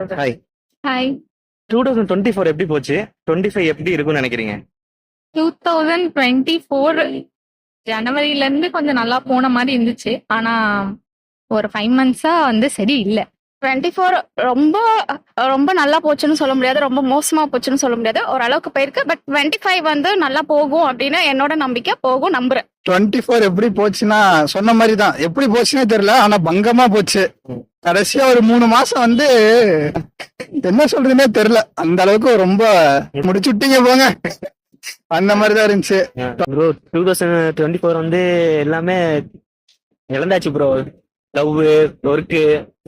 Hi. Hi. 2024 எப்படி போச்சு? 25 எப்படி இருக்கும்னு நினைக்கிறீங்க? 2024 ஜனவரில இருந்து கொஞ்சம் நல்லா போன மாதிரி இருந்துச்சு. ஆனா ஒரு 5 மந்த்ஸா சரி இல்ல. 24 ரொம்ப ரொம்ப நல்லா போச்சுன்னு சொல்ல முடியாது, ரொம்ப மோசமா போச்சுன்னு சொல்ல முடியாது. ஓரளவுக்கு போயிருக்கு. பட் 25 நல்லா போகும் அப்படின்னு என்னோட நம்பிக்கை. போகும் நம்புறேன். 24 எப்படி போச்சுன்னா சொன்ன மாதிரி தான். எப்படி போச்சுன்னே தெரியல, ஆனா பங்கமா போச்சு. கடைசியா ஒரு 3 மாசம் என்ன சொல்றதுன்னே தெரியல. அந்த அளவுக்கு ரொம்ப முடிச்சுட்டீங்க போங்க. அந்த மாதிரிதான் இருந்துச்சு. ப்ரோ 2024 எல்லாமே இழந்தாச்சு ப்ரோ. லவ், ஒர்க்கு,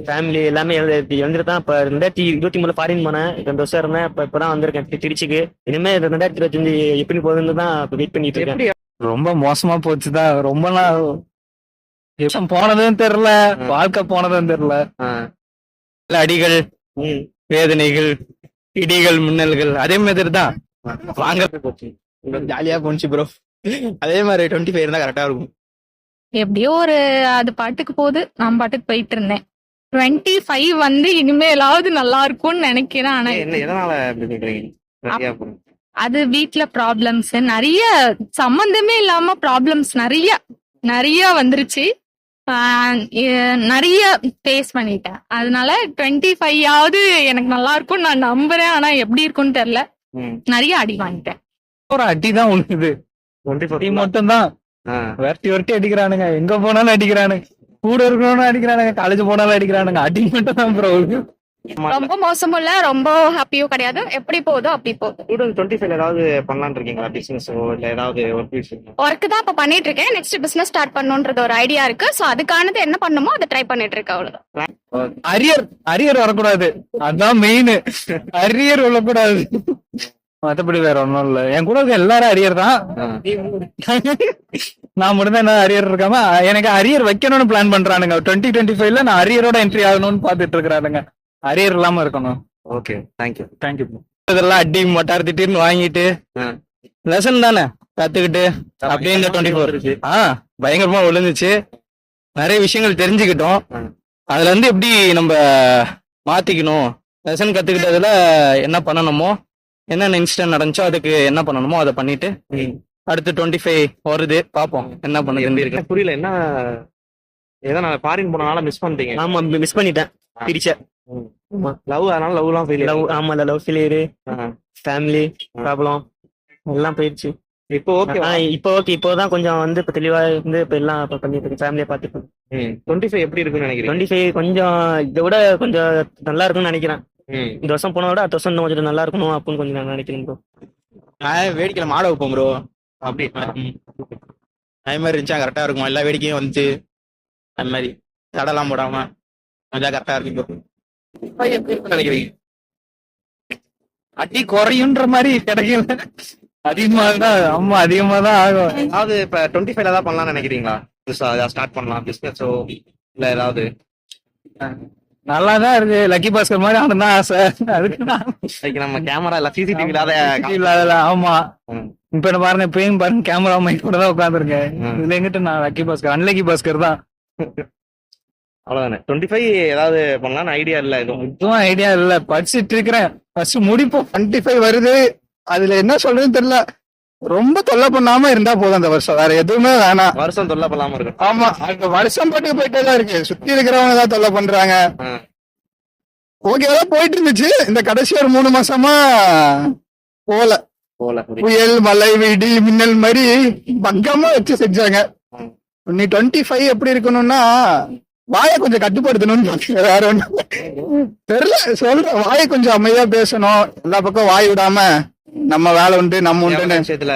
ஃபேமிலி எல்லாமே இழந்துட்டு தான். இப்ப 2023 ஃபாரின் போனேன். 2 வருஷம் இருந்தேன். இப்பதான் வந்திருக்கேன் திருச்சிக்கு. இனிமே 2025 எப்படி போகுதுன்னு தான் வெயிட் பண்ணிட்டு இருக்கேன். ரொம்ப மோசமா போச்சுதான். ரொம்ப நாள் போனதும் தெரியல, வாழ்க்கை போனதும் தெரியல. அடிகள், வேதனைகள், இடிகள், மின்னல்கள் அதே மாதிரி தான். வாங்க ஜாலியா போச்சு ப்ரோ. அதே மாதிரி 25 இருந்தா கரெக்டா இருக்கும். எப்படியோ ஒரு அது பாட்டுக்கு போகுது. நான் பாட்டுக்கு போயிட்டு இருந்தேன். 25 இனிமேலாவது நல்லா இருக்கும்னு நினைக்கிறேன். ஆனா எதனால அப்படி சொல்றீங்க? அது வீட்ல ப்ராப்ளம்ஸ் நிறைய, சம்பந்தமே இல்லாம ப்ராப்ளம்ஸ் நிறைய வந்துருச்சு. நிறைய ஃபேஸ் பண்ணிட்டேன். அதனால 25 எனக்கு நல்லா இருக்கும்னு நான் நம்புறேன். ஆனா எப்படி இருக்கும்னு தெரியல. நிறைய அடி வாங்கிட்டேன். ஒரு அடிதான் உழுது. 24 மட்டும் தான் வரட்டி அடிக்கிறானுங்க. எங்க போனாலும் அடிக்கிறானுங்க. கூட இருக்கணும்னு அடிக்கிறானுங்க. காலேஜ் போனாலும் அடிக்கிறானுங்க. அடி மட்டும் தான் ப்ரோ. ரொம்ப மோசமும் இல்ல, ரொம்ப ஹாப்பியும் கிடையாது. எப்படி போகுதோ அப்படி போகுது. 2025 ஏதாவது பண்ணலாம்னு இருக்கீங்களா? பிசினஸ் இல்ல ஏதாவது ஒர்க் தான் இப்ப பண்ணிட்டு இருக்கேன். நெக்ஸ்ட் பிசினஸ் ஸ்டார்ட் பண்ணணும்ன்றது ஒரு ஐடியா இருக்கு. சோ அதுக்கானது என்ன பண்ணுமோ அதை ட்ரை பண்ணிட்டு இருக்கேன். அவ்வளவுதான். அரியர் வரக்கூடாது, அதான் மெயின். அரியர் வரக்கூடாது, மத்தபடி வேற ஒன்னும் இல்ல. என் கூட இருக்க எல்லாரும் அரியர் தான். நான் மட்டும் தான் என்ன அரியர் இருக்காம எனக்கு அரியர் வைக்கணும்னு பிளான் பண்றானுங்க. 2025 நான் அரியரோட என்ட்ரி ஆகணும்னு பாத்துட்டு இருக்கிறானுங்க. அரியர் இல்லாம இருக்கணும். Okay, thank you. இதெல்லாம் அடி மொட்டார் திட்டின்னு வாங்கிட்டு லெசன் தானே கத்துக்கிட்டு அப்படியே இந்த 24 பயங்கரமா விழுந்துச்சு. நிறைய விஷயங்கள் தெரிஞ்சுக்கிட்டோம். அதுல எப்படி நம்ம மாத்திக்கணும், லெசன் கத்துக்கிட்டதுல என்ன பண்ணணுமோ, என்னென்ன இன்சிடென்ட் நடந்துச்சோ அதுக்கு என்ன பண்ணணுமோ அதை பண்ணிட்டு அடுத்து 25 வருது, பாப்போம் என்ன பண்ணுது. எனக்கு புரியல என்ன ஏதோ நான் ஃபாரின் போனனால மிஸ் பண்ணிட்டீங்க? ஆமா, மிஸ் பண்ணிட்டேன். பிரிச்ச லவ், அதனால லவ்லாம் ஃபெயிலியர். லவ், ஆமா, லவ் ஃபெயிலியர், ஃபேமிலி ப்ராப்ளம் எல்லாம் போயிடுச்சு. இப்போ ஓகே, இப்போ ஓகே. இப்போதான் கொஞ்சம் இப்ப தெளிவா இப்ப எல்லாம் பண்ணிட்டு இருக்கேன். ஃபேமிலியை பார்த்துட்டு. 25 எப்படி இருக்குன்னு நினைக்கிறேன்? 25 கொஞ்சம் இதை விட கொஞ்சம் நல்லா இருக்கும்னு நினைக்கிறேன். இந்த வருஷம் போனத விட அடுத்த வருஷம் இன்னும் கொஞ்சம் நல்லா இருக்கணும் அப்படின்னு கொஞ்சம் நான் நினைக்கிறேன் ப்ரோ. வேடிக்கையில மாட வைப்போம் ப்ரோ. அப்படி அது மாதிரி இருந்துச்சா கரெக்டா இருக்கும். எல்லா வேடிக்கையும் வந்துச்சு. அது மாதிரி தடலாம் போடாம கொஞ்சம் கரெக்டா இருக்கு. நினைக்கிறீங்க அடி குறையுன்ற மாதிரி கிடைக்கல. அதிகமா தான், ஆமா அதிகமா தான் ஆகும். அதாவது இப்ப 25 தான் பண்ணலாம்னு நினைக்கிறீங்களா? ஸ்டார்ட் பண்ணலாம் பிசினஸோ இல்ல ஏதாவது? நல்லாதான் இருக்கு. லக்கி பாஸ்கர் மாதிரி ஆனா ஆசை. அதுக்கு நம்ம கேமரா இல்ல, சிசிடிவி இல்லாத. ஆமா, இப்ப என்ன பாருங்க, இப்பயும் பாருங்க கேமரா மைக் கூட தான் உட்காந்துருக்கேன். இதுல எங்கிட்ட நான் லக்கி பாஸ்கர், அன்லக்கி பாஸ்கர் தான். அவ்வளவுதானே. 25 ஏதாவது பண்ணலாம்னு ஐடியா இல்ல? இதுவும் ஐடியா இல்ல, படிச்சுட்டு இருக்கிறேன். ஃபர்ஸ்ட் முடிப்போம். 25 வருது, அதுல என்ன சொல்றதுன்னு தெரியல. ரொம்ப தொல்லை பண்ணாம இருந்தா போதும் அந்த வருஷம். வேற எதுவுமே வேணாம். வருஷம் தொல்லை பண்ணாம இருக்கு. ஆமா, அந்த வருஷம் பாட்டுக்கு போயிட்டே தான் இருக்கு. சுத்தி இருக்கிறவங்க தான் தொல்லை பண்றாங்க. ஓகேதான் போயிட்டு இருந்துச்சு. இந்த கடைசி ஒரு 3 மாசமா போல புயல், மழை, இடி, மின்னல் மாதிரி பக்கமா வச்சு செஞ்சாங்க. நீ 25 எப்படி இருக்கணும்னா வாயை கொஞ்சம் கட்டுப்படுத்தணும்னு, வேற ஒண்ணும் தெரியல. சொல்ற வாயை கொஞ்சம் அமைதியா பேசணும். எல்லா பக்கம் வாய் விடாம நம்ம வேலை உண்டு நம்ம உண்டு விஷயத்துல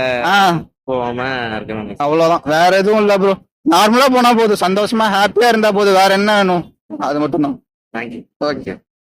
போகாம இருக்கணும். அவ்வளவுதான், வேற எதுவும் இல்ல ப்ரோ. நார்மலா போனா போதும், சந்தோஷமா ஹாப்பியா இருந்தா போதும். வேற என்ன வேணும்? அது மட்டும் தான். தேங்க்யூ. ஓகே.